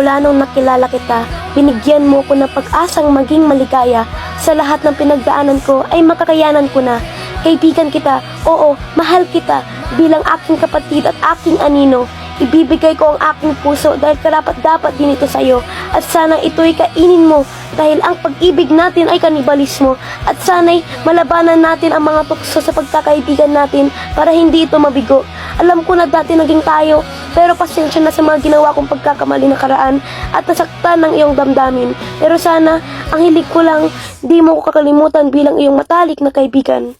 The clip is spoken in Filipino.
Simula nung nakilala kita, binigyan mo ko ng pag-asang maging maligaya. Sa lahat ng pinagdaanan ko ay makakayanan ko na. Kaibigan kita, oo, mahal kita bilang aking kapatid at aking anino. Ibibigay ko ang aking puso dahil karapat-dapat din ito sa'yo. At sana ito'y kainin mo dahil ang pag-ibig natin ay kanibalismo. At sana'y malabanan natin ang mga tukso sa pagkakaibigan natin para hindi ito mabigo. Alam ko na dati naging tayo, pero pasensya na sa mga ginawa kong pagkakamali nakaraan at nasaktan ng iyong damdamin. Pero sana, ang hilig ko lang, di mo ko kakalimutan bilang iyong matalik na kaibigan.